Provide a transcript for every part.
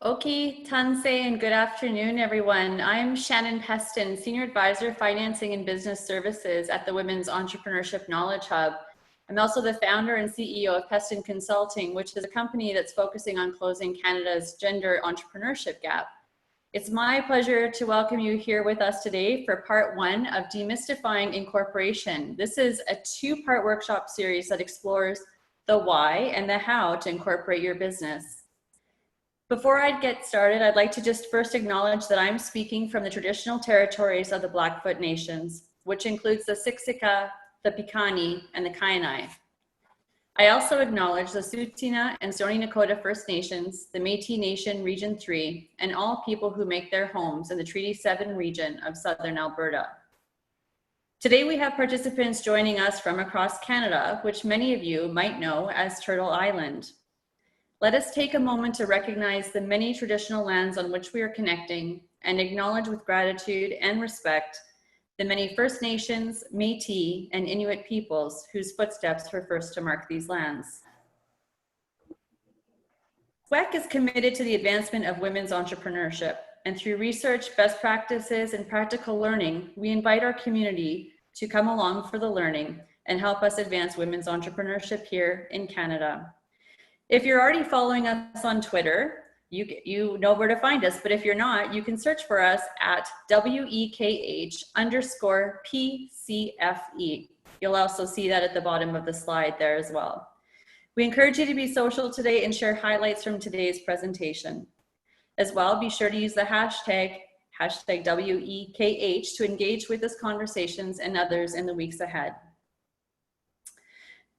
Okay, Tanse, and good afternoon, everyone. I'm Shannon Pestun, Senior Advisor, Financing and Business Services at the Women's Entrepreneurship Knowledge Hub. I'm also the founder and CEO of Pestun Consulting, which is a company that's focusing on closing Canada's gender entrepreneurship gap. It's my pleasure to welcome you here with us today for part one of Demystifying Incorporation. This is a two-part workshop series that explores the why and the how to incorporate your business. Before I get started, I'd like to just first acknowledge that I'm speaking from the traditional territories of the Blackfoot Nations, which includes the Siksika, the Piikani, and the Kainai. I also acknowledge the Tsuut'ina and Stoney Nakoda First Nations, the Métis Nation Region 3, and all people who make their homes in the Treaty 7 region of Southern Alberta. Today we have participants joining us from across Canada, which many of you might know as Turtle Island. Let us take a moment to recognize the many traditional lands on which we are connecting and acknowledge with gratitude and respect the many First Nations, Métis, and Inuit peoples whose footsteps were first to mark these lands. WEKH is committed to the advancement of women's entrepreneurship, and through research, best practices, and practical learning, we invite our community to come along for the learning and help us advance women's entrepreneurship here in Canada. If you're already following us on Twitter, you know where to find us, but if you're not, you can search for us at WEKH_PCFE. You'll also see that at the bottom of the slide there as well. We encourage you to be social today and share highlights from today's presentation. As well, be sure to use the hashtag WEKH to engage with us conversations and others in the weeks ahead.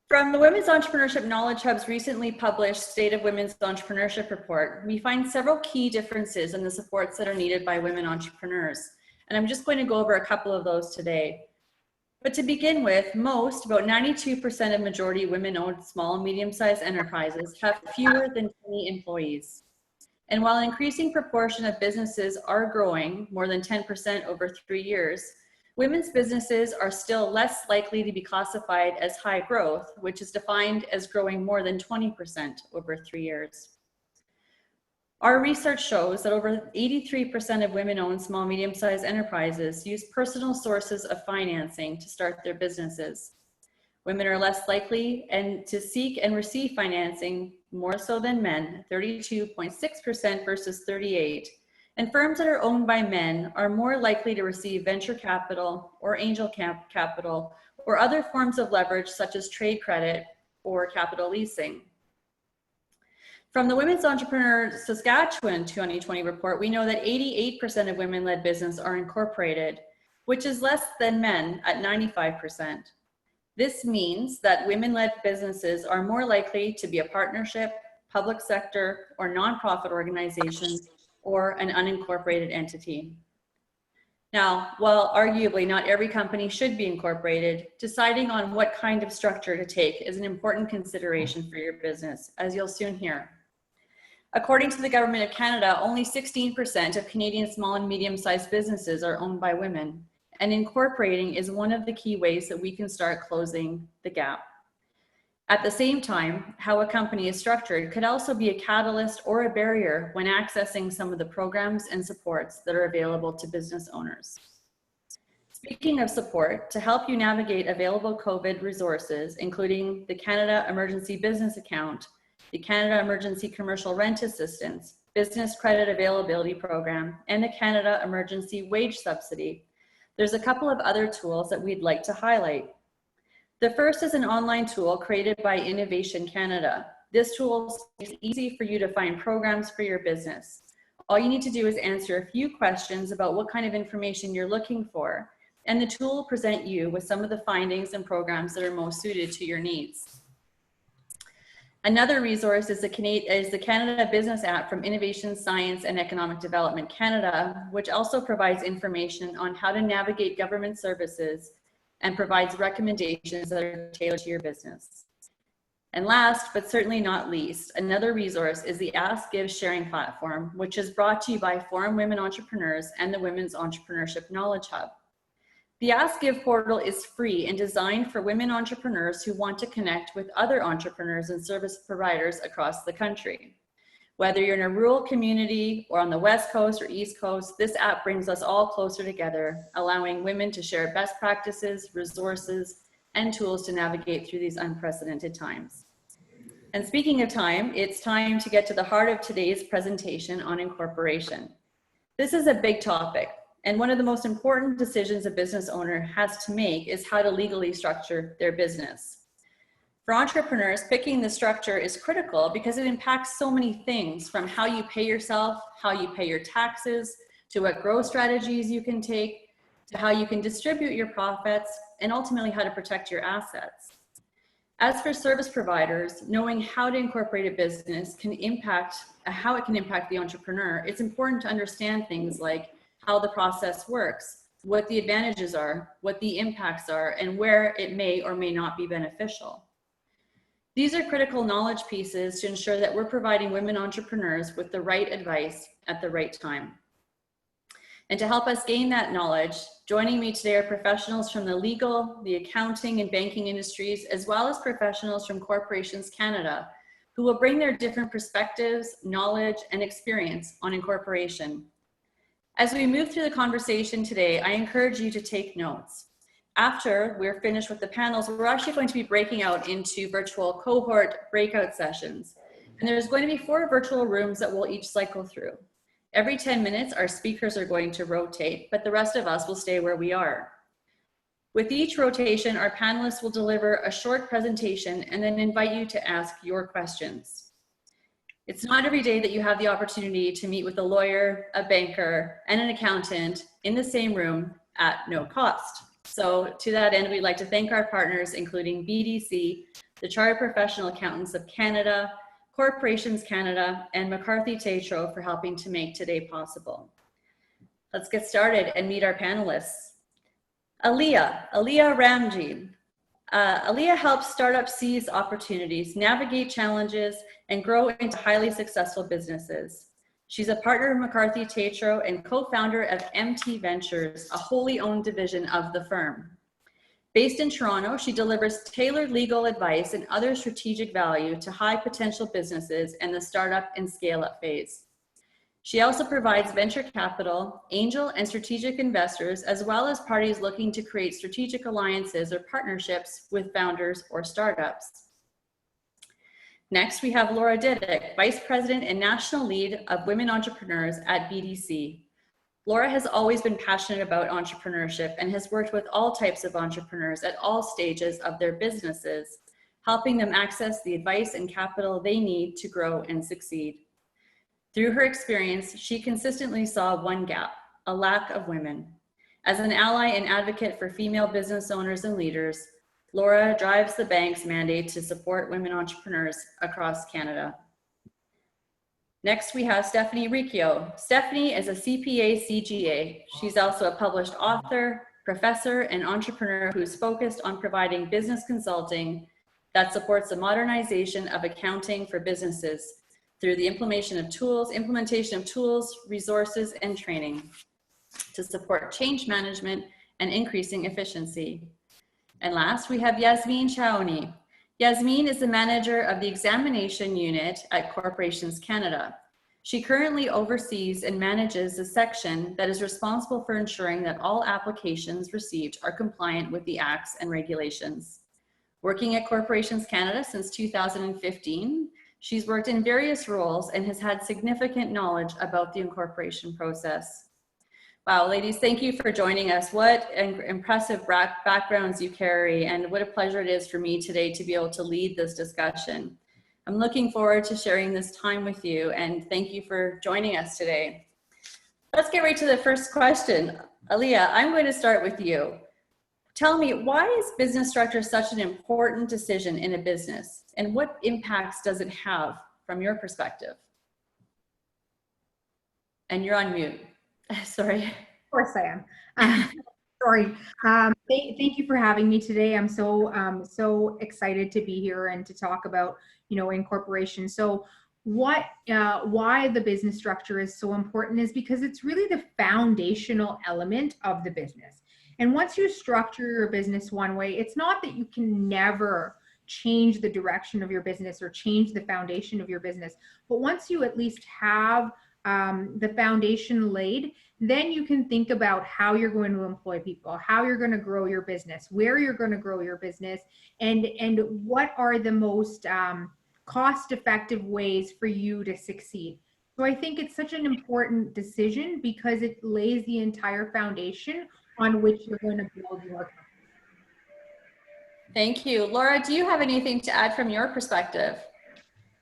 From the Women's Entrepreneurship Knowledge Hub's recently published State of Women's Entrepreneurship Report, we find several key differences in the supports that are needed by women entrepreneurs. And I'm just going to go over a couple of those today. But to begin with, about 92% of majority women-owned small and medium-sized enterprises have fewer than 20 employees. And while an increasing proportion of businesses are growing, more than 10% over 3 years, women's businesses are still less likely to be classified as high growth, which is defined as growing more than 20% over 3 years. Our research shows that over 83% of women-owned small, medium-sized enterprises use personal sources of financing to start their businesses. Women are less likely to seek and receive financing more so than men, 32.6% versus 38%. And firms that are owned by men are more likely to receive venture capital or angel capital or other forms of leverage such as trade credit or capital leasing. From the Women's Entrepreneur Saskatchewan 2020 report, we know that 88% of women-led business are incorporated, which is less than men at 95%. This means that women-led businesses are more likely to be a partnership, public sector, or nonprofit organizations, or an unincorporated entity. Now, while arguably not every company should be incorporated, deciding on what kind of structure to take is an important consideration for your business, as you'll soon hear. According to the Government of Canada, only 16% of Canadian small and medium-sized businesses are owned by women, and incorporating is one of the key ways that we can start closing the gap. At the same time, how a company is structured could also be a catalyst or a barrier when accessing some of the programs and supports that are available to business owners. Speaking of support, to help you navigate available COVID resources, including the Canada Emergency Business Account, the Canada Emergency Commercial Rent Assistance, Business Credit Availability Program, and the Canada Emergency Wage Subsidy, there's a couple of other tools that we'd like to highlight. The first is an online tool created by Innovation Canada. This tool makes it easy for you to find programs for your business. All you need to do is answer a few questions about what kind of information you're looking for, and the tool will present you with some of the findings and programs that are most suited to your needs. Another resource is the Canada Business app from Innovation, Science and Economic Development Canada, which also provides information on how to navigate government services and provides recommendations that are tailored to your business. And last, but certainly not least, another resource is the Ask, Give, Sharing platform, which is brought to you by Forum Women Entrepreneurs and the Women's Entrepreneurship Knowledge Hub. The Ask Give portal is free and designed for women entrepreneurs who want to connect with other entrepreneurs and service providers across the country. Whether you're in a rural community or on the West Coast or East Coast, this app brings us all closer together, allowing women to share best practices, resources, and tools to navigate through these unprecedented times. And speaking of time, it's time to get to the heart of today's presentation on incorporation. This is a big topic, and one of the most important decisions a business owner has to make is how to legally structure their business. For entrepreneurs, picking the structure is critical because it impacts so many things, from how you pay yourself, how you pay your taxes, to what growth strategies you can take, to how you can distribute your profits, and ultimately how to protect your assets. As for service providers, knowing how to incorporate a business how it can impact the entrepreneur, it's important to understand things like how the process works, what the advantages are, what the impacts are, and where it may or may not be beneficial. These are critical knowledge pieces to ensure that we're providing women entrepreneurs with the right advice at the right time. And to help us gain that knowledge, joining me today are professionals from the legal, the accounting, and banking industries, as well as professionals from Corporations Canada, who will bring their different perspectives, knowledge, and experience on incorporation. As we move through the conversation today, I encourage you to take notes. After we're finished with the panels, we're actually going to be breaking out into virtual cohort breakout sessions. And there's going to be 4 virtual rooms that we'll each cycle through. Every 10 minutes, our speakers are going to rotate, but the rest of us will stay where we are. With each rotation, our panelists will deliver a short presentation and then invite you to ask your questions. It's not every day that you have the opportunity to meet with a lawyer, a banker, and an accountant in the same room at no cost. So to that end, we'd like to thank our partners, including BDC, the Chartered Professional Accountants of Canada, Corporations Canada, and McCarthy Tétrault for helping to make today possible. Let's get started and meet our panelists. Aliya Ramji. Aliya helps startups seize opportunities, navigate challenges, and grow into highly successful businesses. She's a partner of McCarthy Tétrault and co-founder of MT Ventures, a wholly owned division of the firm. Based in Toronto, she delivers tailored legal advice and other strategic value to high potential businesses in the startup and scale-up phase. She also provides venture capital, angel and strategic investors, as well as parties looking to create strategic alliances or partnerships with founders or startups. Next, we have Laura Didyk, Vice President and National Lead of Women Entrepreneurs at BDC. Laura has always been passionate about entrepreneurship and has worked with all types of entrepreneurs at all stages of their businesses, helping them access the advice and capital they need to grow and succeed. Through her experience, she consistently saw one gap: a lack of women. As an ally and advocate for female business owners and leaders, Laura drives the bank's mandate to support women entrepreneurs across Canada. Next, we have Stephanie Riccio. Stephanie is a CPA CGA. She's also a published author, professor, and entrepreneur who's focused on providing business consulting that supports the modernization of accounting for businesses through the implementation of tools, resources, and training to support change management and increasing efficiency. And last, we have Yasmine Chaouni. Yasmine is the manager of the examination unit at Corporations Canada. She currently oversees and manages the section that is responsible for ensuring that all applications received are compliant with the acts and regulations. Working at Corporations Canada since 2015, she's worked in various roles and has had significant knowledge about the incorporation process. Wow, ladies, thank you for joining us. What impressive backgrounds you carry, and what a pleasure it is for me today to be able to lead this discussion. I'm looking forward to sharing this time with you, and thank you for joining us today. Let's get right to the first question. Aliya, I'm going to start with you. Tell me, why is business structure such an important decision in a business, and what impacts does it have from your perspective? And you're on mute. Sorry. Of course I am. Sorry. Thank you for having me today. I'm so excited to be here and to talk about, incorporation. So why the business structure is so important is because it's really the foundational element of the business. And once you structure your business one way, it's not that you can never change the direction of your business or change the foundation of your business. But once you at least have the foundation laid, then you can think about how you're going to employ people, how you're going to grow your business, where you're going to grow your business, and what are the most cost-effective ways for you to succeed. So I think it's such an important decision because it lays the entire foundation on which you're going to build your company. Thank you. Laura, do you have anything to add from your perspective?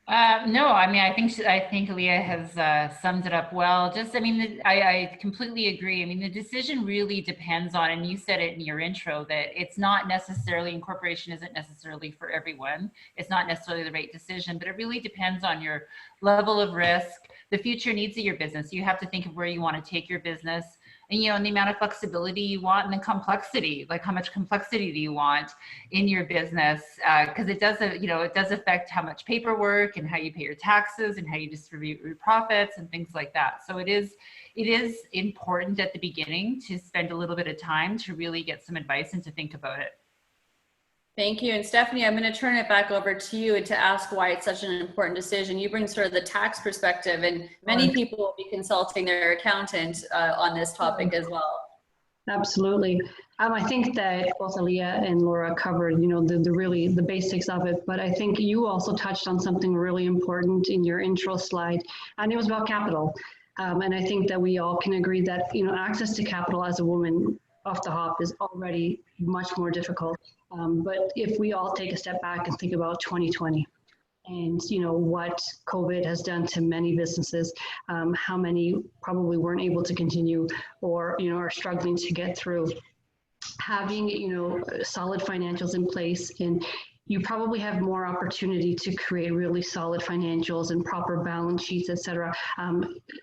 No, I mean, I think Aliya has summed it up well. Just, I mean, I completely agree. I mean, the decision really depends on, and you said it in your intro, that it's not necessarily, incorporation isn't necessarily for everyone. It's not necessarily the right decision, but it really depends on your level of risk, the future needs of your business. You have to think of where you want to take your business, and, and the amount of flexibility you want, and the complexity, like how much complexity do you want in your business? Because it does, it does affect how much paperwork and how you pay your taxes and how you distribute your profits and things like that. So it is important at the beginning to spend a little bit of time to really get some advice and to think about it. Thank you. And Stephanie, I'm going to turn it back over to you and to ask why it's such an important decision. You bring sort of the tax perspective, and many people will be consulting their accountant on this topic as well. Absolutely. I think that both Aliya and Laura covered, the basics of it, but I think you also touched on something really important in your intro slide, and it was about capital. And I think that we all can agree that, access to capital as a woman off the hop is already much more difficult. But if we all take a step back and think about 2020 and, what COVID has done to many businesses, how many probably weren't able to continue or, are struggling to get through, having, solid financials in place, and you probably have more opportunity to create really solid financials and proper balance sheets, etc.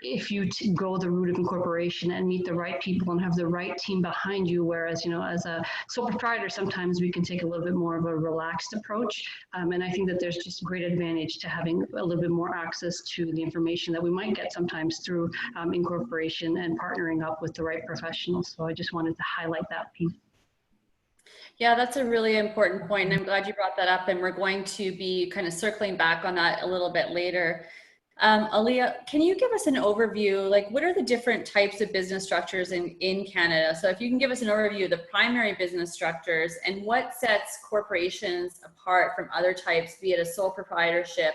If you go the route of incorporation and meet the right people and have the right team behind you, whereas, as a sole proprietor, sometimes we can take a little bit more of a relaxed approach. And I think that there's just great advantage to having a little bit more access to the information that we might get sometimes through incorporation and partnering up with the right professionals. So I just wanted to highlight that piece. Yeah, that's a really important point, and I'm glad you brought that up, and we're going to be kind of circling back on that a little bit later. Aliya, can you give us an overview, like what are the different types of business structures in Canada? So if you can give us an overview of the primary business structures and what sets corporations apart from other types, be it a sole proprietorship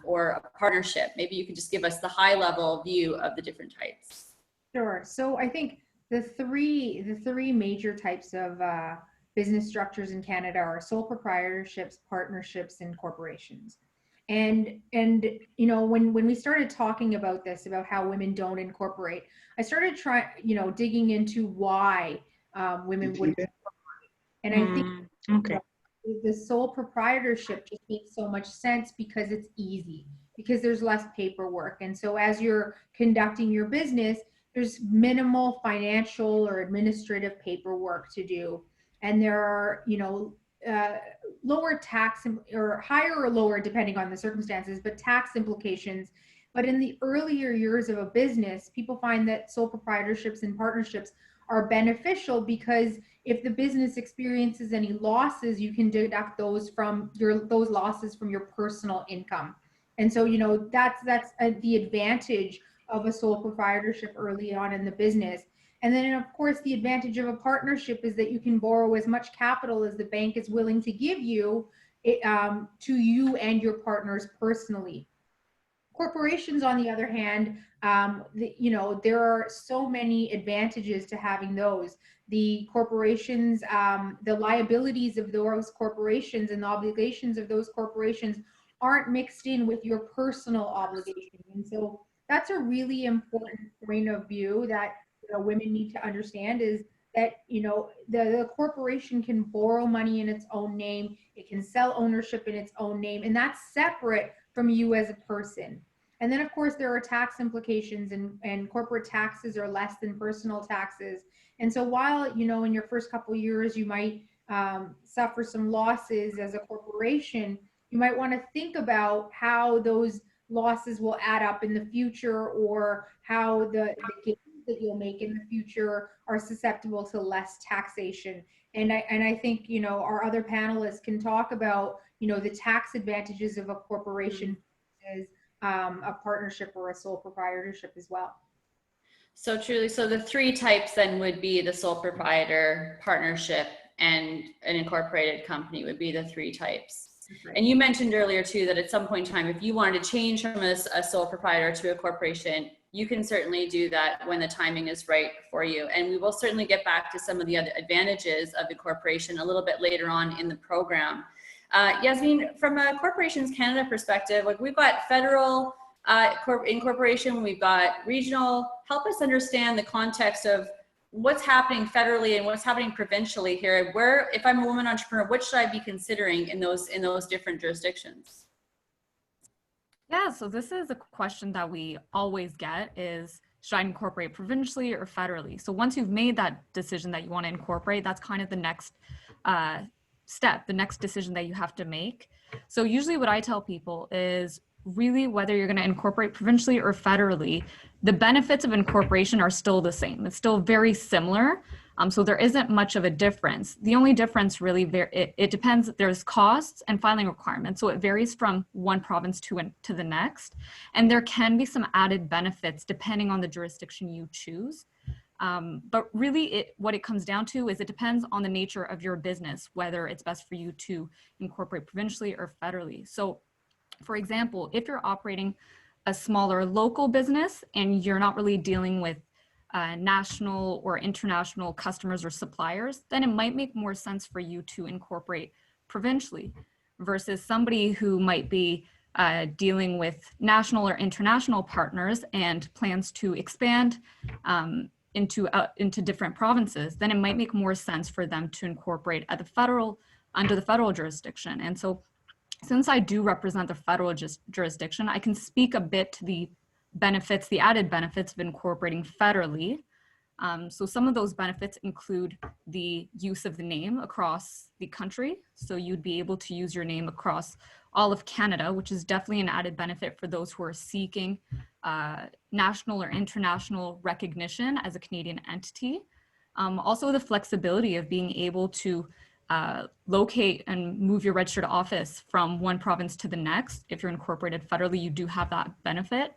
or a partnership. Maybe you could just give us the high level view of the different types. Sure. So I think the three major types of business structures in Canada are sole proprietorships, partnerships, and corporations. And when we started talking about this, about how women don't incorporate, I started digging into why women wouldn't incorporate. And I think the sole proprietorship just makes so much sense because it's easy, because there's less paperwork. And so as you're conducting your business, there's minimal financial or administrative paperwork to do. And there are, lower tax or higher or lower, depending on the circumstances, but tax implications. But in the earlier years of a business, people find that sole proprietorships and partnerships are beneficial because if the business experiences any losses, you can deduct those losses from your personal income. And so, that's the advantage of a sole proprietorship early on in the business. And then, of course, the advantage of a partnership is that you can borrow as much capital as the bank is willing to give you to you and your partners personally. Corporations, on the other hand, there are so many advantages to having those. The corporations, the liabilities of those corporations and the obligations of those corporations aren't mixed in with your personal obligations. And so that's a really important point of view that women need to understand, is that the corporation can borrow money in its own name, it can sell ownership in its own name, and that's separate from you as a person. And then, of course, there are tax implications, and corporate taxes are less than personal taxes. And so while in your first couple of years you might suffer some losses as a corporation, you might want to think about how those losses will add up in the future, or how the gains that you'll make in the future are susceptible to less taxation. And I think, you know, our other panelists can talk about, you know, the tax advantages of a corporation as a partnership or a sole proprietorship as well. So truly, so the three types then would be the sole proprietor, partnership, and an incorporated company would be the three types. Right. And you mentioned earlier too that at some point in time, if you wanted to change from a sole proprietor to a corporation, you can certainly do that when the timing is right for you. And we will certainly get back to some of the other advantages of incorporation a little bit later on in the program. Yasmine, from a Corporations Canada perspective, like we've got federal incorporation, we've got regional. Help us understand the context of what's happening federally and what's happening provincially here. Where, if I'm a woman entrepreneur, what should I be considering in those different jurisdictions? Yeah, so this is a question that we always get is, should I incorporate provincially or federally? So once you've made that decision that you want to incorporate, that's kind of the next step, the next decision that you have to make. So usually what I tell people is really whether you're going to incorporate provincially or federally, the benefits of incorporation are still the same. It's still very similar. So there isn't much of a difference. The only difference really, it depends, there's costs and filing requirements. So it varies from one province to the next. And there can be some added benefits depending on the jurisdiction you choose. But really what it comes down to is it depends on the nature of your business, whether it's best for you to incorporate provincially or federally. So for example, if you're operating a smaller local business and you're not really dealing with national or international customers or suppliers, then it might make more sense for you to incorporate provincially versus somebody who might be dealing with national or international partners and plans to expand into different provinces. Then it might make more sense for them to incorporate at under the federal jurisdiction. And so since I do represent the federal jurisdiction, I can speak a bit to the benefits, the added benefits of incorporating federally. So some of those benefits include the use of the name across the country. So you'd be able to use your name across all of Canada, which is definitely an added benefit for those who are seeking national or international recognition as a Canadian entity. Also the flexibility of being able to locate and move your registered office from one province to the next. If you're incorporated federally, you do have that benefit.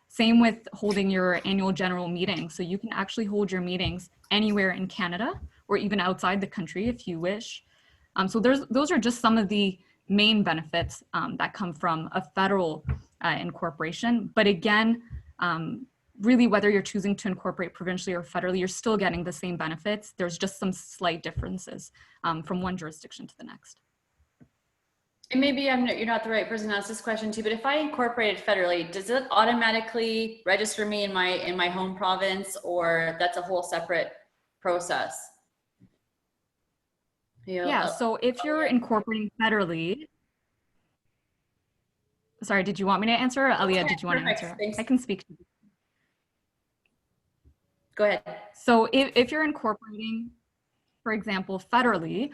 Same with holding your annual general meeting. So you can actually hold your meetings anywhere in Canada or even outside the country if you wish. So those are just some of the main benefits that come from a federal incorporation. But again, really whether you're choosing to incorporate provincially or federally, you're still getting the same benefits. There's just some slight differences from one jurisdiction to the next. And maybe you're not the right person to ask this question too, but if I incorporate federally, does it automatically register me in my home province, or that's a whole separate process? Yeah, so if you're incorporating federally, sorry, did you want me to answer, or Aliya, did you want to answer? Thanks. I can speak to you. Go ahead. So if you're incorporating, for example, federally,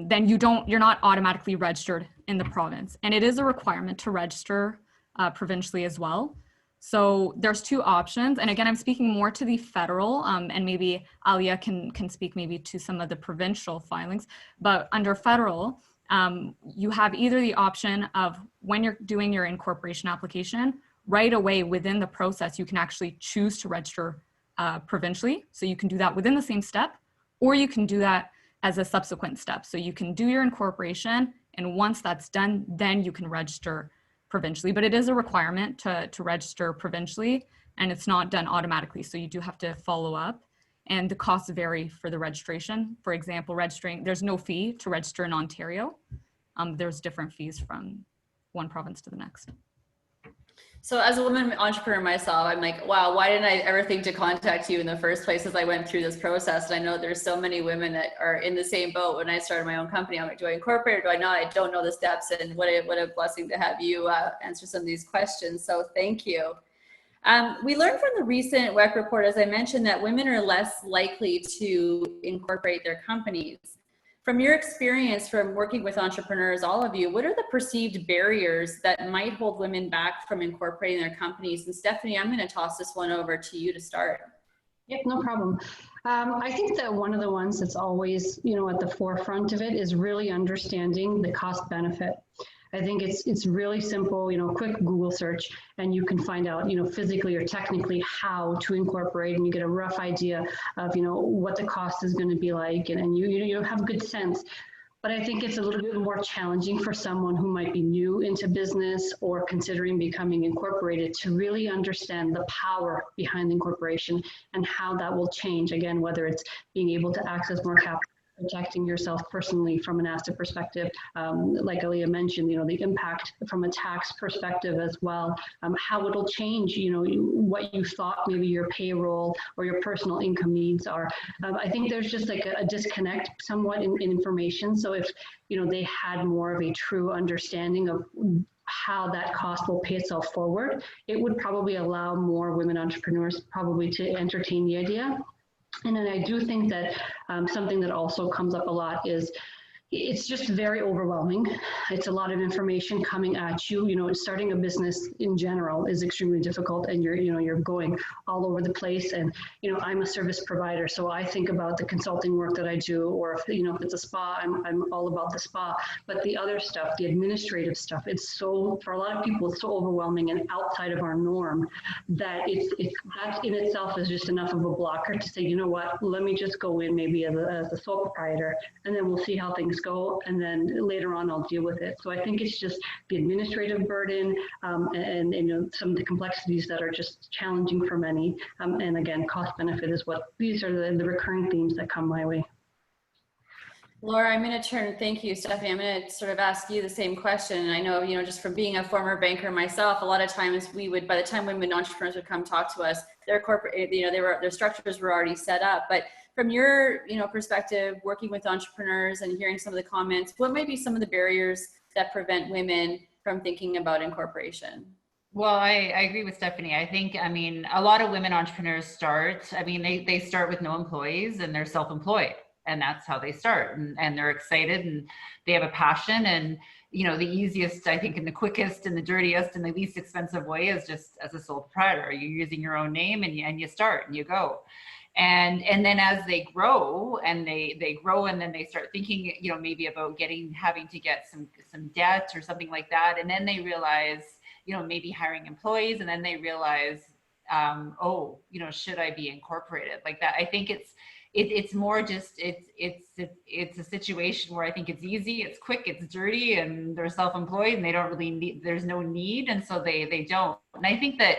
then you're not automatically registered in the province. And it is a requirement to register provincially as well. So there's two options. And again, I'm speaking more to the federal, and maybe Aliya can speak maybe to some of the provincial filings. But under federal, you have either the option of when you're doing your incorporation application, right away within the process, you can actually choose to register provincially. So you can do that within the same step, or you can do that as a subsequent step. So you can do your incorporation, and once that's done, then you can register provincially. But it is a requirement to register provincially, and it's not done automatically. So you do have to follow up, and the costs vary for the registration. For example, there's no fee to register in Ontario. There's different fees from one province to the next. So as a woman entrepreneur myself, I'm like, wow, why didn't I ever think to contact you in the first place as I went through this process? And I know there's so many women that are in the same boat. When I started my own company, I'm like, do I incorporate or do I not? I don't know the steps, and what a blessing to have you answer some of these questions. So thank you. We learned from the recent WEKH report, as I mentioned, that women are less likely to incorporate their companies. From your experience from working with entrepreneurs, all of you, what are the perceived barriers that might hold women back from incorporating their companies? And Stephanie, I'm going to toss this one over to you to start. Yep, no problem. I think that one of the ones that's always, at the forefront of it is really understanding the cost benefit. I think it's really simple, quick Google search, and you can find out, physically or technically how to incorporate, and you get a rough idea of, what the cost is going to be like, and you have a good sense. But I think it's a little bit more challenging for someone who might be new into business or considering becoming incorporated to really understand the power behind the incorporation and how that will change, again, whether it's being able to access more capital, protecting yourself personally from an asset perspective, like Aliya mentioned, the impact from a tax perspective as well, how it'll change, what you thought maybe your payroll or your personal income needs are. I think there's just like a disconnect somewhat in information. So if, they had more of a true understanding of how that cost will pay itself forward, it would probably allow more women entrepreneurs probably to entertain the idea. And then I do think that something that also comes up a lot is it's just very overwhelming. It's a lot of information coming at you. Starting a business in general is extremely difficult, and you're going all over the place. And I'm a service provider, so I think about the consulting work that I do, or if it's a spa, I'm all about the spa. But the other stuff, the administrative stuff, it's so, for a lot of people, it's so overwhelming and outside of our norm that that in itself is just enough of a blocker to say, what, let me just go in maybe as a sole proprietor, and then we'll see how things go, and then later on I'll deal with it. So I think it's just the administrative burden and some of the complexities that are just challenging for many. And again, cost benefit is what these are the recurring themes that come my way. Laura, I'm going to thank you, Stephanie. I'm going to sort of ask you the same question. And I know, just from being a former banker myself, a lot of times by the time women entrepreneurs would come talk to us, their corporate, their structures were already set up. But from your, perspective, working with entrepreneurs and hearing some of the comments, what might be some of the barriers that prevent women from thinking about incorporation? Well, I agree with Stephanie. I think, a lot of women entrepreneurs start, they start with no employees and they're self-employed. And that's how they start, and they're excited and they have a passion. And the easiest, I think, and the quickest and the dirtiest and the least expensive way is just as a sole proprietor. You're using your own name and you start and you go. And then as they grow and they grow, and then they start thinking, maybe about having to get some debt or something like that. And then they realize, maybe hiring employees, and then they realize, should I be incorporated like that? I think it's more just, it's a situation where I think it's easy, it's quick, it's dirty, and they're self-employed and they don't really need, there's no need. And so they don't. And I think that,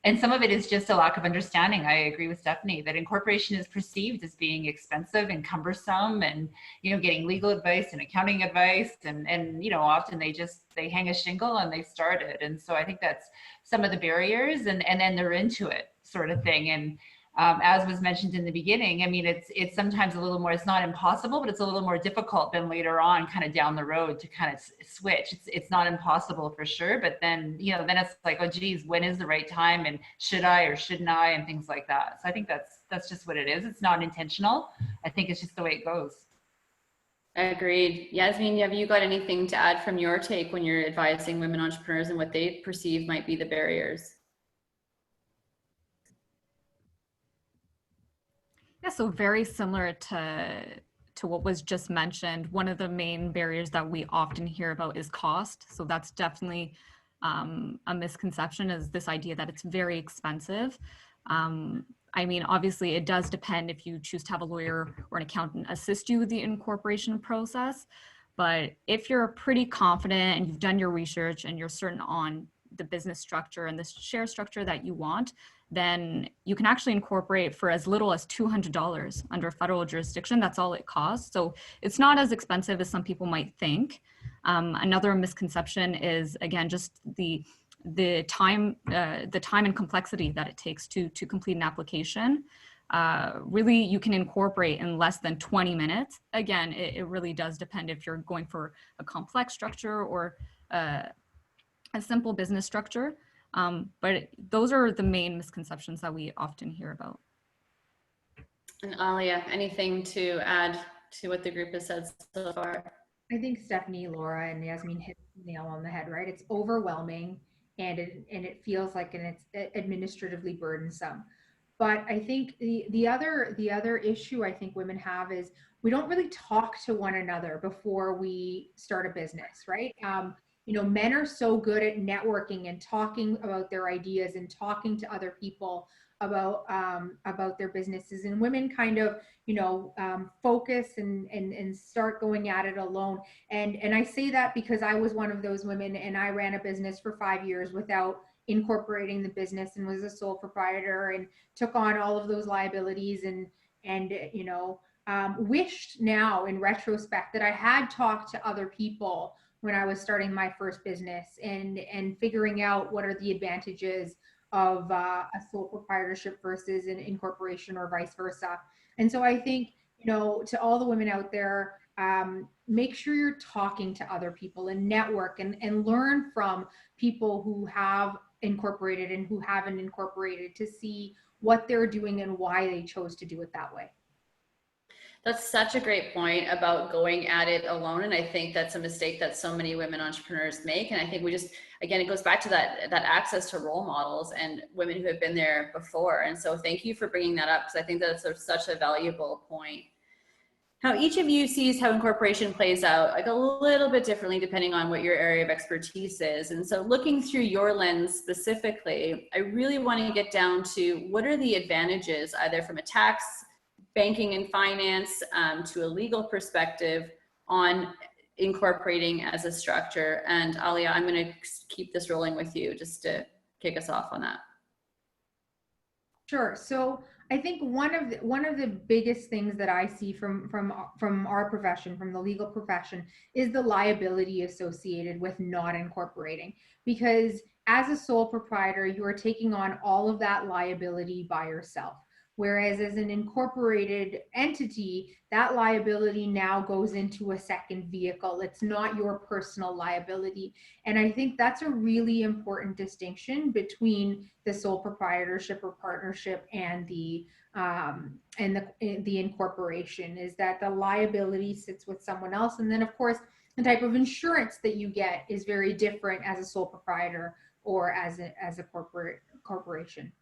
and some of it is just a lack of understanding. I agree with Stephanie that incorporation is perceived as being expensive and cumbersome, and, getting legal advice and accounting advice. And often they hang a shingle and they start it. And so I think that's some of the barriers, and then they're into it, sort of thing. And as was mentioned in the beginning, it's sometimes a little more, it's not impossible, but it's a little more difficult than later on, kind of down the road, to kind of switch. It's not impossible for sure, but then, then it's like, oh geez, when is the right time? And should I or shouldn't I? And things like that. So I think that's just what it is. It's not intentional. I think it's just the way it goes. Agreed. Yasmine, have you got anything to add from your take when you're advising women entrepreneurs and what they perceive might be the barriers? Yeah, so very similar to what was just mentioned. One of the main barriers that we often hear about is cost. So that's definitely a misconception, is this idea that it's very expensive. Obviously it does depend if you choose to have a lawyer or an accountant assist you with the incorporation process. But if you're pretty confident and you've done your research and you're certain on the business structure and the share structure that you want, then you can actually incorporate for as little as $200 under federal jurisdiction. That's all it costs. So it's not as expensive as some people might think. Another misconception is, again, just the time and complexity that it takes to complete an application. Really, you can incorporate in less than 20 minutes. Again, it really does depend if you're going for a complex structure or a simple business structure. But those are the main misconceptions that we often hear about. And Aliya, anything to add to what the group has said so far? I think Stephanie, Laura, and Yasmine hit the nail on the head, right? It's overwhelming, and it feels like it's administratively burdensome. But I think the other issue I think women have is we don't really talk to one another before we start a business, right? You know, men are so good at networking and talking about their ideas and talking to other people about their businesses, and women kind of, you know, focus and start going at it alone. And I say that because I was one of those women, and I ran a business for 5 years without incorporating the business, and was a sole proprietor and took on all of those liabilities, and you know, wished now in retrospect that I had talked to other people when I was starting my first business, and figuring out what are the advantages of a sole proprietorship versus an incorporation, or vice versa. And so I think, you know, to all the women out there, make sure you're talking to other people and network, and learn from people who have incorporated and who haven't incorporated, to see what they're doing and why they chose to do it that way. That's such a great point about going at it alone. And I think that's a mistake that so many women entrepreneurs make. And I think we just, again, it goes back to that access to role models and women who have been there before. And so thank you for bringing that up, because I think that's such a valuable point. How each of you sees how incorporation plays out, like a little bit differently depending on what your area of expertise is. And so looking through your lens specifically, I really want to get down to what are the advantages, either from a tax, banking and finance, to a legal perspective on incorporating as a structure. And Aliya, I'm going to keep this rolling with you just to kick us off on that. Sure. So I think one of the biggest things that I see from our profession, from the legal profession, is the liability associated with not incorporating. Because as a sole proprietor, you are taking on all of that liability by yourself. Whereas as an incorporated entity, that liability now goes into a second vehicle. It's not your personal liability. And I think that's a really important distinction between the sole proprietorship or partnership and the incorporation, is that the liability sits with someone else. And then of course, the type of insurance that you get is very different as a sole proprietor or as a corporation.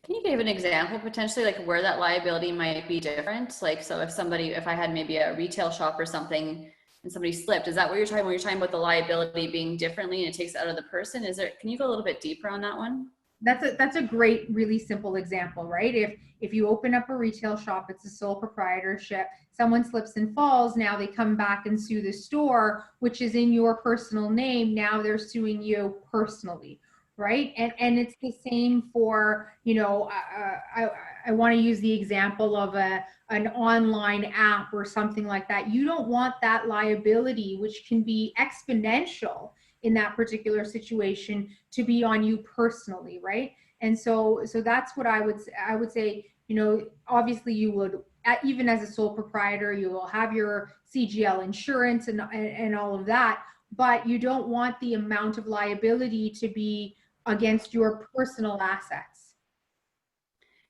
Can you give an example potentially, like where that liability might be different? Like, so if I had maybe a retail shop or something and somebody slipped, is that what you're talking when you're talking about the liability being differently and it takes it out of the person? Can you go a little bit deeper on that one? That's a great, really simple example, right? If you open up a retail shop, it's a sole proprietorship, someone slips and falls, now they come back and sue the store, which is in your personal name. Now they're suing you personally. Right. And it's the same for, you know, I want to use the example of an online app or something like that. You don't want that liability, which can be exponential in that particular situation, to be on you personally. Right. And so that's what I would say, you know, obviously you would, even as a sole proprietor, you will have your CGL insurance and all of that, but you don't want the amount of liability to be against your personal assets.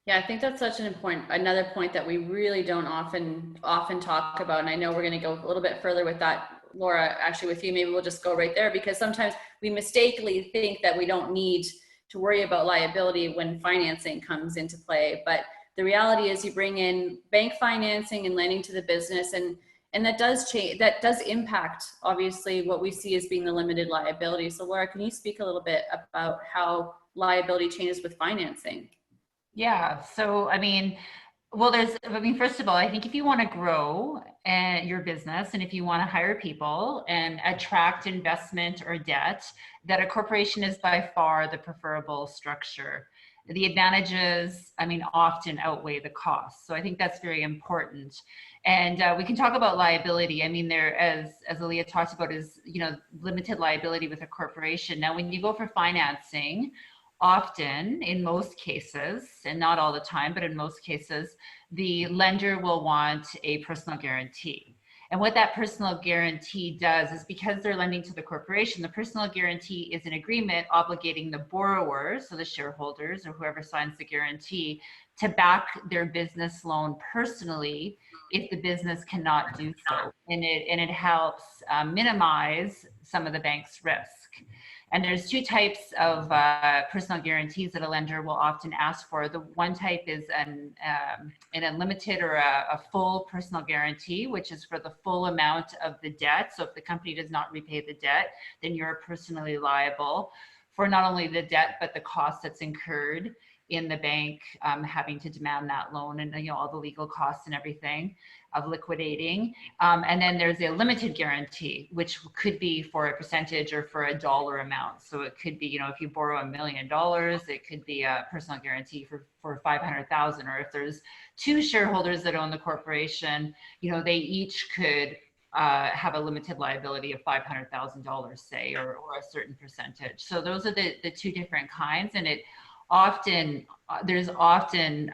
Yeah, I think that's such another point that we really don't often talk about. And I know we're going to go a little bit further with that, Laura, actually with you. Maybe we'll just go right there, because sometimes we mistakenly think that we don't need to worry about liability when financing comes into play. But the reality is you bring in bank financing and lending to the business, and that does change, that does impact, obviously, what we see as being the limited liability. So Laura, can you speak a little bit about how liability changes with financing? Yeah, so first of all, I think if you want to grow your business, and if you want to hire people and attract investment or debt, that a corporation is by far the preferable structure. The advantages, often outweigh the costs. So I think that's very important. And we can talk about liability. There, as Aliya talked about, is, limited liability with a corporation. Now, when you go for financing, often, in most cases, and not all the time, but in most cases, the lender will want a personal guarantee. And what that personal guarantee does is, because they're lending to the corporation, the personal guarantee is an agreement obligating the borrowers, so the shareholders or whoever signs the guarantee, to back their business loan personally if the business cannot do so. And it helps minimize some of the bank's risk. And there's two types of personal guarantees that a lender will often ask for. The one type is an unlimited or a full personal guarantee, which is for the full amount of the debt. So if the company does not repay the debt, then you're personally liable for not only the debt, but the cost that's incurred in the bank having to demand that loan, and all the legal costs and everything of liquidating. And then there's a limited guarantee, which could be for a percentage or for a dollar amount. So it could be, if you borrow $1 million, it could be a personal guarantee for 500,000. Or if there's two shareholders that own the corporation, they each could have a limited liability of $500,000, say, or a certain percentage. So those are the two different kinds, and there's often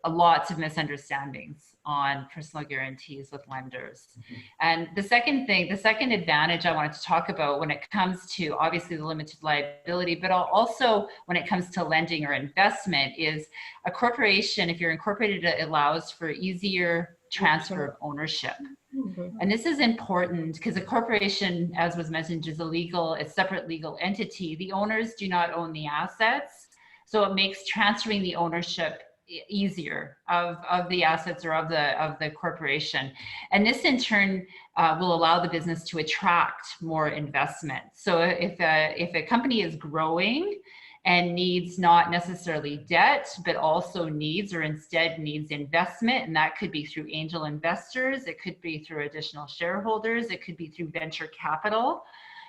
lots of misunderstandings on personal guarantees with lenders. And the second advantage I wanted to talk about when it comes to obviously the limited liability, but also when it comes to lending or investment, is a corporation, if you're incorporated, it allows for easier transfer of ownership. And this is important because a corporation, as was mentioned, is a separate legal entity. The owners do not own the assets, so it makes transferring the ownership easier of the assets or of the corporation. And this in turn will allow the business to attract more investment. So if a company is growing and needs not necessarily debt, but also needs investment. And that could be through angel investors. It could be through additional shareholders. It could be through venture capital.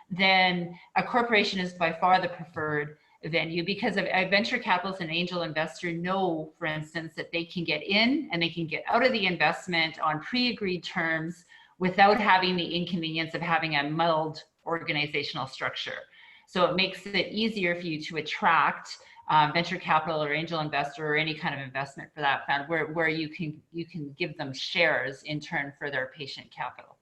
Then a corporation is by far the preferred venue, because a venture capitalist and angel investor know, for instance, that they can get in and they can get out of the investment on pre-agreed terms without having the inconvenience of having a muddled organizational structure. So it makes it easier for you to attract venture capital or angel investor or any kind of investment for that fund, where you can give them shares in turn for their patient capital.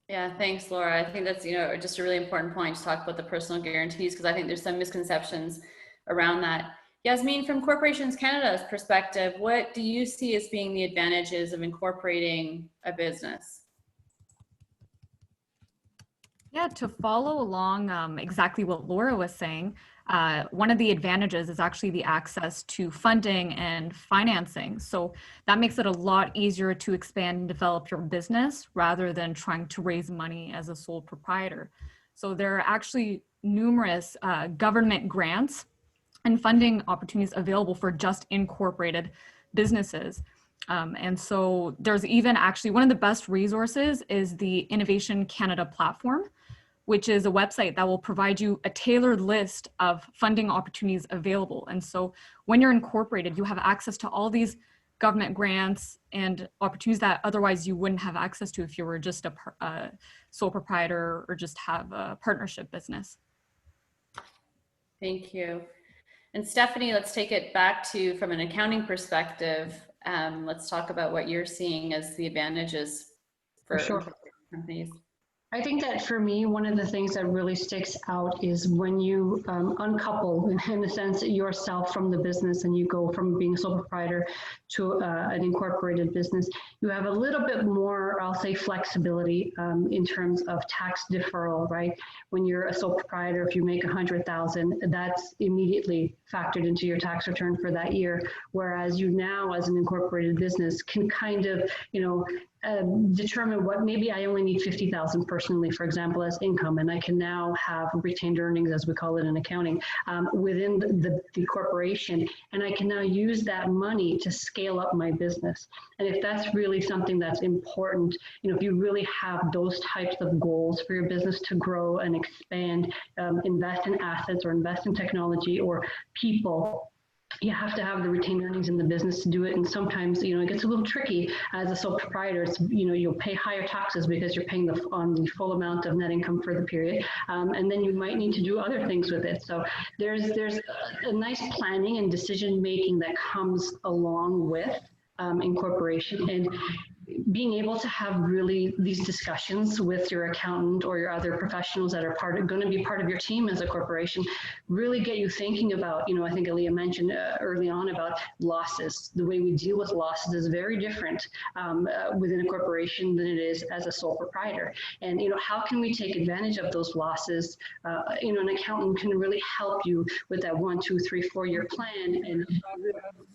Yeah, thanks, Laura. I think that's just a really important point to talk about the personal guarantees, because I think there's some misconceptions around that. Yasmine, from Corporations Canada's perspective, what do you see as being the advantages of incorporating a business? Yeah, to follow along exactly what Laura was saying, one of the advantages is actually the access to funding and financing. So that makes it a lot easier to expand and develop your business rather than trying to raise money as a sole proprietor. So there are actually numerous government grants and funding opportunities available for just incorporated businesses. And so there's even actually one of the best resources is the Innovation Canada platform, which is a website that will provide you a tailored list of funding opportunities available. And so when you're incorporated, you have access to all these government grants and opportunities that otherwise you wouldn't have access to if you were just a sole proprietor or just have a partnership business. Thank you. And Stephanie, let's take it back to, from an accounting perspective, let's talk about what you're seeing as the advantages for sure. companies. I think that for me, one of the things that really sticks out is when you uncouple, in the sense, yourself from the business, and you go from being a sole proprietor to an incorporated business, you have a little bit more, I'll say, flexibility in terms of tax deferral, right? When you're a sole proprietor, if you make $100,000, that's immediately factored into your tax return for that year. Whereas you now, as an incorporated business, can kind of, determine what, maybe I only need 50,000 personally, for example, as income, and I can now have retained earnings, as we call it in accounting, within the corporation, and I can now use that money to scale up my business. And if that's really something that's important, if you really have those types of goals for your business to grow and expand, invest in assets or invest in technology or people, you have to have the retained earnings in the business to do it. And sometimes, it gets a little tricky as a sole proprietor. It's, you'll pay higher taxes because you're paying on the full amount of net income for the period. And then you might need to do other things with it. So there's a nice planning and decision making that comes along with incorporation. And being able to have really these discussions with your accountant or your other professionals that are going to be part of your team as a corporation, really get you thinking about, I think Aliya mentioned early on about losses. The way we deal with losses is very different within a corporation than it is as a sole proprietor. And, how can we take advantage of those losses? An accountant can really help you with that 1, 2, 3, 4-year plan and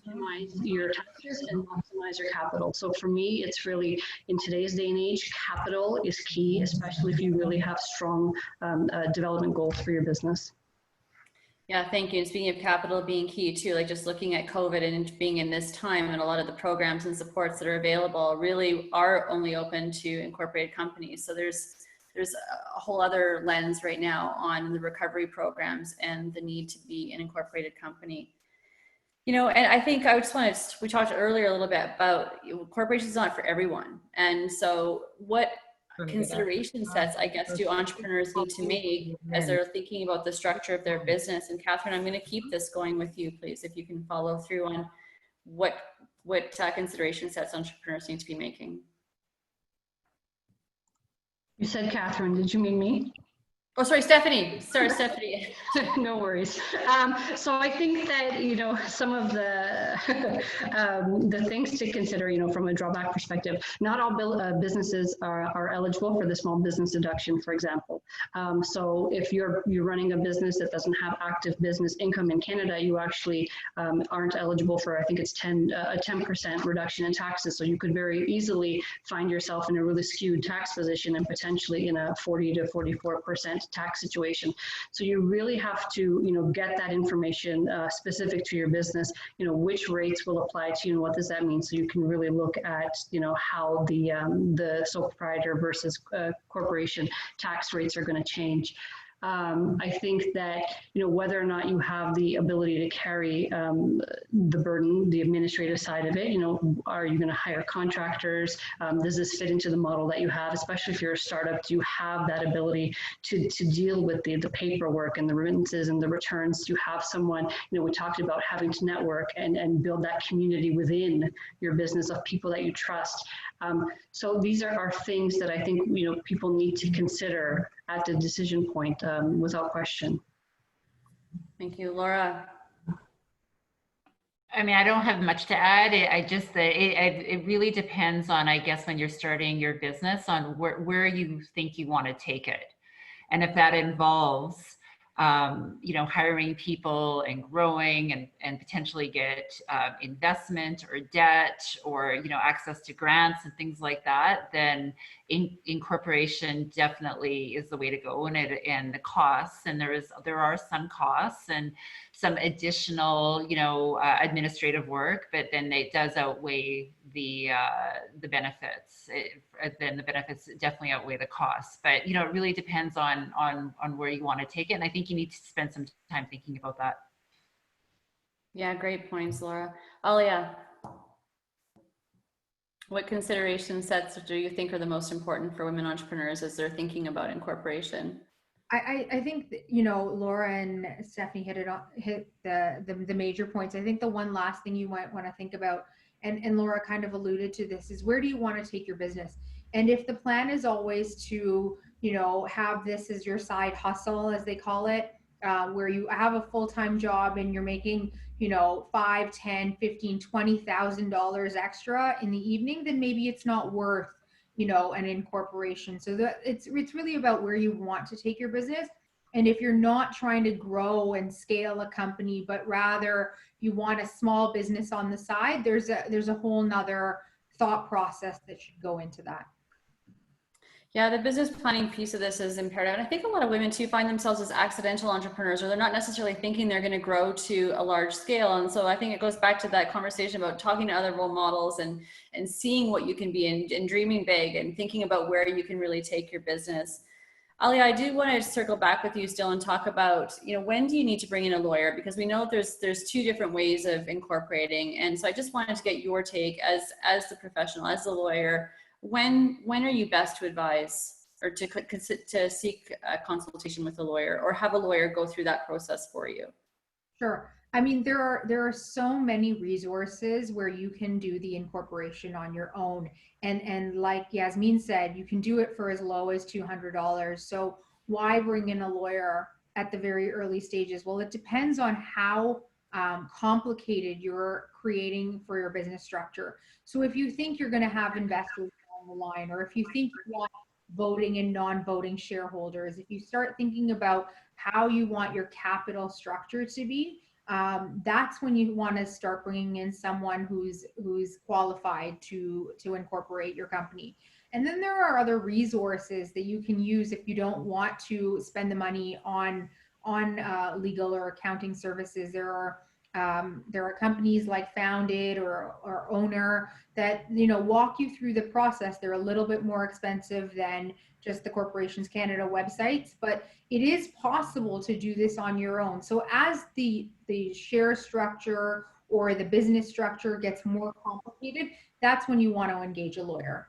minimize your taxes and maximize your capital. So for me, it's really, in today's day and age, capital is key, especially if you really have strong development goals for your business. Yeah, thank you. And speaking of capital being key too, like just looking at COVID and being in this time, and a lot of the programs and supports that are available really are only open to incorporated companies. So there's a whole other lens right now on the recovery programs and the need to be an incorporated company. And I think we talked earlier a little bit about corporations not for everyone. And so what consideration sets, I guess, do entrepreneurs need to make as they're thinking about the structure of their business? And Catherine, I'm going to keep this going with you, please, if you can follow through on what consideration sets entrepreneurs need to be making. You said Catherine, did you mean me? Oh, sorry, Stephanie. Sorry, Stephanie. No worries. So I think that, some of the things to consider, from a drawback perspective, not all businesses are eligible for the small business deduction, for example. So if you're running a business that doesn't have active business income in Canada, you actually aren't eligible for, I think it's a 10% reduction in taxes. So you could very easily find yourself in a really skewed tax position and potentially in a 40 to 44% tax situation. So you really have to, get that information specific to your business, which rates will apply to you and what does that mean? So you can really look at, how the sole proprietor versus corporation tax rates are going to change. I think that, whether or not you have the ability to carry the burden, the administrative side of it, are you going to hire contractors? Does this fit into the model that you have? Especially if you're a startup, do you have that ability to deal with the paperwork and the remittances and the returns? Do you have someone, we talked about having to network and build that community within your business of people that you trust. So these are things that I think, people need to consider at the decision point, without question. Thank you, Laura. I mean, I don't have much to add. It really depends on, I guess, when you're starting your business, on where you think you want to take it. And if that involves, hiring people and growing and potentially get investment or debt or, access to grants and things like that, then incorporation definitely is the way to go. And the costs, and there are some costs and some additional, administrative work, but then it does outweigh the benefits. Then the benefits definitely outweigh the costs. But it really depends on where you want to take it, and I think you need to spend some time thinking about that. Yeah, great points, Laura. Aliya, what consideration sets do you think are the most important for women entrepreneurs as they're thinking about incorporation? I think that, Laura and Stephanie hit the major points. I think the one last thing you might want to think about, and Laura kind of alluded to this, is where do you want to take your business? And if the plan is always to, have this as your side hustle, as they call it, where you have a full-time job and you're making, $5, $10, $15, $20,000 extra in the evening, then maybe it's not worth, an incorporation. So it's really about where you want to take your business. And if you're not trying to grow and scale a company, but rather you want a small business on the side, there's a whole nother thought process that should go into that. Yeah, the business planning piece of this is imperative. And I think a lot of women too find themselves as accidental entrepreneurs, or they're not necessarily thinking they're going to grow to a large scale. And so I think it goes back to that conversation about talking to other role models and seeing what you can be and dreaming big and thinking about where you can really take your business. Aliya, I do want to circle back with you still and talk about, when do you need to bring in a lawyer? Because we know there's two different ways of incorporating. And so I just wanted to get your take as the professional, as the lawyer. When are you best to advise or to seek a consultation with a lawyer or have a lawyer go through that process for you? Sure. I mean, there are so many resources where you can do the incorporation on your own. And like Yasmine said, you can do it for as low as $200. So why bring in a lawyer at the very early stages? Well, it depends on how complicated you're creating for your business structure. So if you think you're going to have investors down the line, or if you think you want voting and non-voting shareholders, if you start thinking about how you want your capital structure to be, that's when you want to start bringing in someone who's qualified to incorporate your company. And then there are other resources that you can use if you don't want to spend the money on legal or accounting services. There are companies like Founded or Owner that walk you through the process. They're a little bit more expensive than just the Corporations Canada websites, but it is possible to do this on your own. So as the share structure or the business structure gets more complicated, that's when you want to engage a lawyer.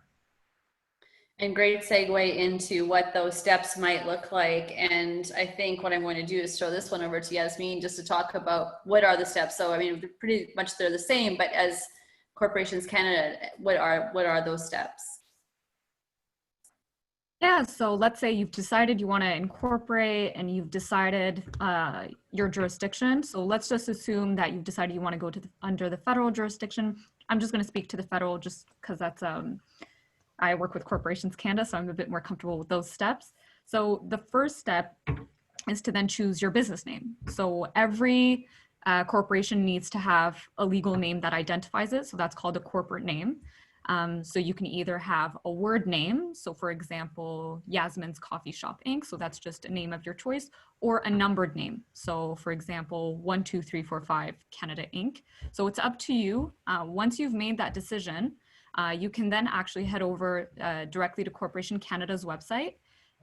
And great segue into what those steps might look like. And I think what I'm going to do is throw this one over to Yasmine just to talk about what are the steps. So I mean, pretty much they're the same, but as Corporations Canada, what are those steps? Yeah, so let's say you've decided you want to incorporate and you've decided your jurisdiction. So let's just assume that you've decided you want to go to under the federal jurisdiction. I'm just going to speak to the federal just because that's I work with Corporations Canada, so I'm a bit more comfortable with those steps. So the first step is to then choose your business name. So every corporation needs to have a legal name that identifies it. So that's called a corporate name. So you can either have a word name. So for example, Yasmine's Coffee Shop Inc. So that's just a name of your choice, or a numbered name. So for example, 12345 Canada Inc. So it's up to you. Once you've made that decision, you can then actually head over directly to Corporation Canada's website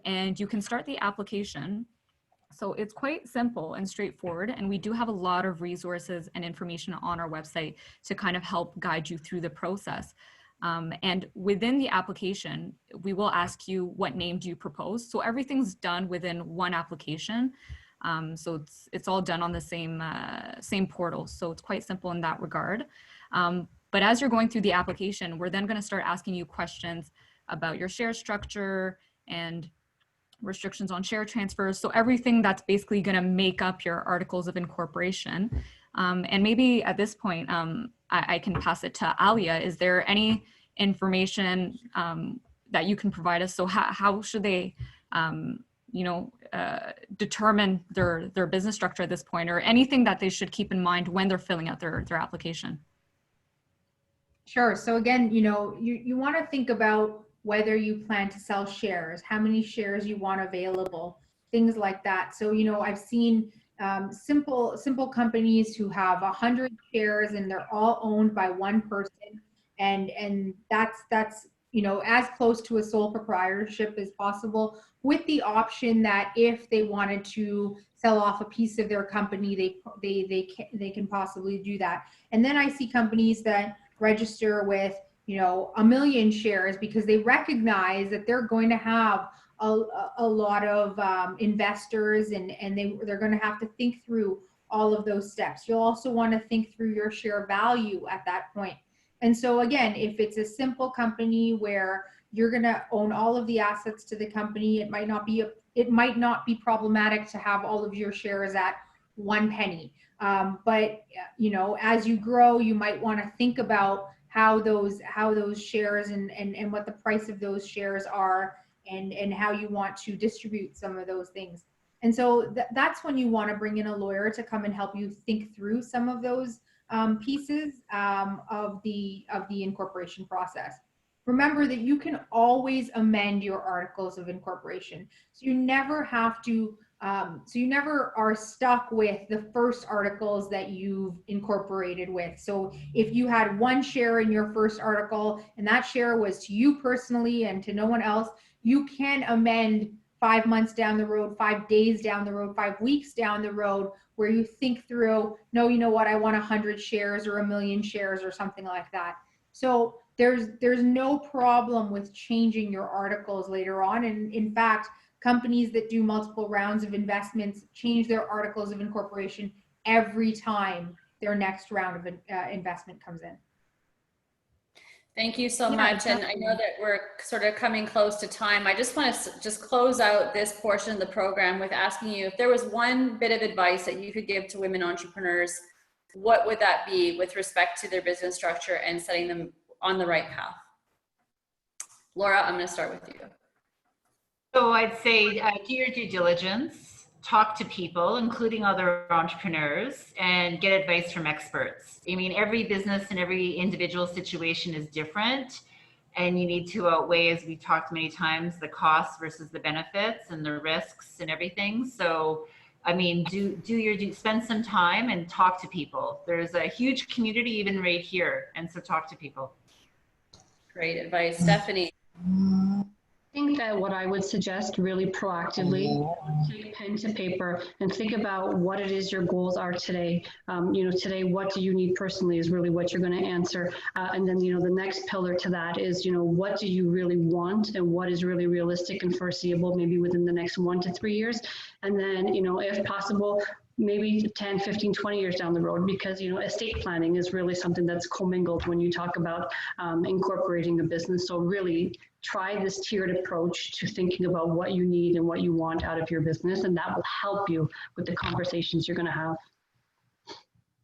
and you can start the application. So it's quite simple and straightforward, and we do have a lot of resources and information on our website to kind of help guide you through the process. And within the application, we will ask you what name do you propose. So everything's done within one application. So it's all done on the same portal. So it's quite simple in that regard. But as you're going through the application, we're then going to start asking you questions about your share structure and restrictions on share transfers. So everything that's basically going to make up your articles of incorporation. And maybe at this point, I can pass it to Aliya. Is there any information that you can provide us? So how should they, determine their business structure at this point, or anything that they should keep in mind when they're filling out their application? Sure. So again, you want to think about whether you plan to sell shares, how many shares you want available, things like that. So, I've seen simple companies who have 100 shares and they're all owned by one person. And that's as close to a sole proprietorship as possible, with the option that if they wanted to sell off a piece of their company, they can possibly do that. And then I see companies that register with 1 million shares because they recognize that they're going to have a lot of investors and they're going to have to think through all of those steps. You'll also want to think through your share value at that point. And so again, if it's a simple company where you're going to own all of the assets to the company, it might not be problematic to have all of your shares at 1 penny. But as you grow, you might want to think about how those shares and what the price of those shares are, and how you want to distribute some of those things. And so that's when you want to bring in a lawyer to come and help you think through some of those pieces of the incorporation process. Remember that you can always amend your articles of incorporation. So you never have to, so you never are stuck with the first articles that you've incorporated with. So if you had 1 share in your first article and that share was to you personally and to no one else, you can amend 5 months down the road, 5 days down the road, 5 weeks down the road, where you think through, no, you know what, I want 100 shares or 1 million shares or something like that. So there's no problem with changing your articles later on. And in fact, companies that do multiple rounds of investments change their articles of incorporation every time their next round of investment comes in. Thank you so Yeah, much. And I know that we're sort of coming close to time. I just want to just close out this portion of the program with asking you if there was one bit of advice that you could give to women entrepreneurs, what would that be with respect to their business structure and setting them on the right path? Laura, I'm going to start with you. So I'd say do your due diligence. Talk to people, including other entrepreneurs, and get advice from experts. I mean, every business and every individual situation is different, and you need to outweigh, as we talked many times, the costs versus the benefits and the risks and everything. So, I mean, spend some time and talk to people. There's a huge community even right here, and so talk to people. Great advice. Stephanie. I think that what I would suggest really proactively, take pen to paper and think about what it is your goals are today. Today, what do you need personally is really what you're going to answer. And then, the next pillar to that is, what do you really want and what is really realistic and foreseeable, maybe within the next 1 to 3 years. And then, if possible, maybe 10, 15, 20 years down the road, because, estate planning is really something that's commingled when you talk about incorporating a business. So really try this tiered approach to thinking about what you need and what you want out of your business, and that will help you with the conversations you're going to have.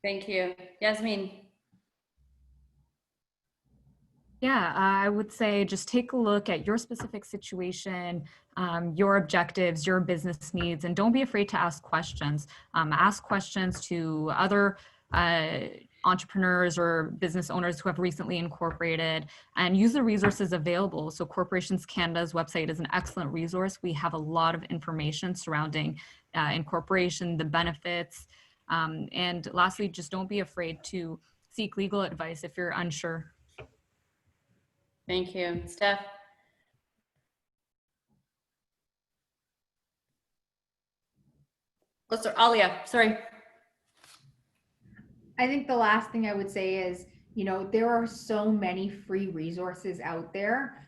Thank you. Yasmine. Yeah, I would say just take a look at your specific situation, your objectives, your business needs, and don't be afraid to ask questions. Ask questions to other entrepreneurs or business owners who have recently incorporated, and use the resources available. So Corporations Canada's website is an excellent resource. We have a lot of information surrounding incorporation, the benefits, and lastly, just don't be afraid to seek legal advice if you're unsure. Thank you. Steph. Let's start. Aliya, sorry. I think the last thing I would say is, there are so many free resources out there.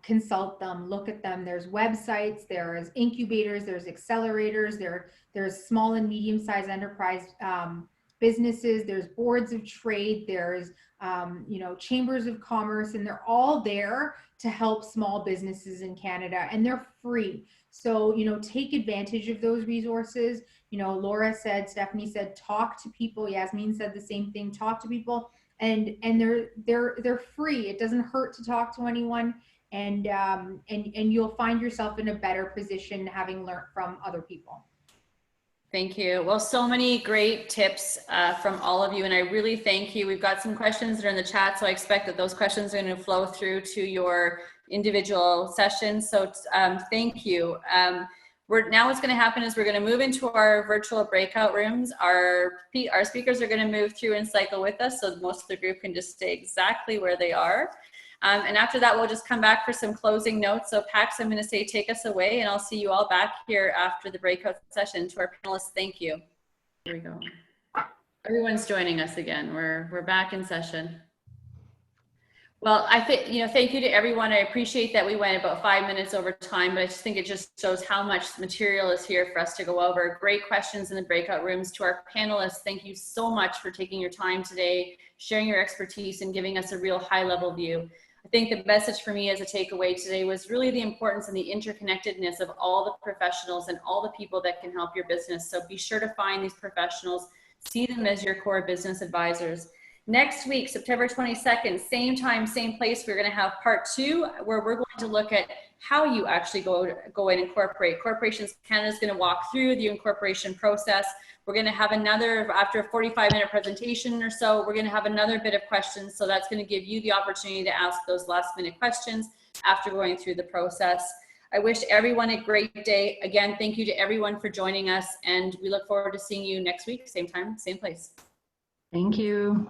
Consult them, look at them. There's websites, there's incubators, there's accelerators, there's small and medium-sized enterprise businesses, there's boards of trade, there's chambers of commerce, and they're all there to help small businesses in Canada, and they're free. So, take advantage of those resources. Laura said, Stephanie said, talk to people. Yasmine said the same thing, talk to people, and they're free. It doesn't hurt to talk to anyone, and you'll find yourself in a better position having learned from other people. Thank you. Well, so many great tips from all of you, and I really thank you. We've got some questions that are in the chat, so I expect that those questions are going to flow through to your individual sessions. So thank you. Now what's going to happen is we're going to move into our virtual breakout rooms. Our speakers are going to move through and cycle with us, so most of the group can just stay exactly where they are. And after that, we'll just come back for some closing notes. So Pax, I'm going to say take us away, and I'll see you all back here after the breakout session. To our panelists, thank you. Here we go. Everyone's joining us again. We're back in session. Well, I think, thank you to everyone. I appreciate that we went about 5 minutes over time, but I just think it just shows how much material is here for us to go over. Great questions in the breakout rooms. To our panelists, thank you so much for taking your time today, sharing your expertise, and giving us a real high-level view. I think the message for me as a takeaway today was really the importance and the interconnectedness of all the professionals and all the people that can help your business. So be sure to find these professionals, see them as your core business advisors. Next week, September 22nd, same time, same place, we're going to have part 2, where we're going to look at how you actually go and incorporate. Corporations Canada is going to walk through the incorporation process. We're going to have another, after a 45-minute presentation or so, we're going to have another bit of questions. So that's going to give you the opportunity to ask those last-minute questions after going through the process. I wish everyone a great day. Again, thank you to everyone for joining us, and we look forward to seeing you next week, same time, same place. Thank you.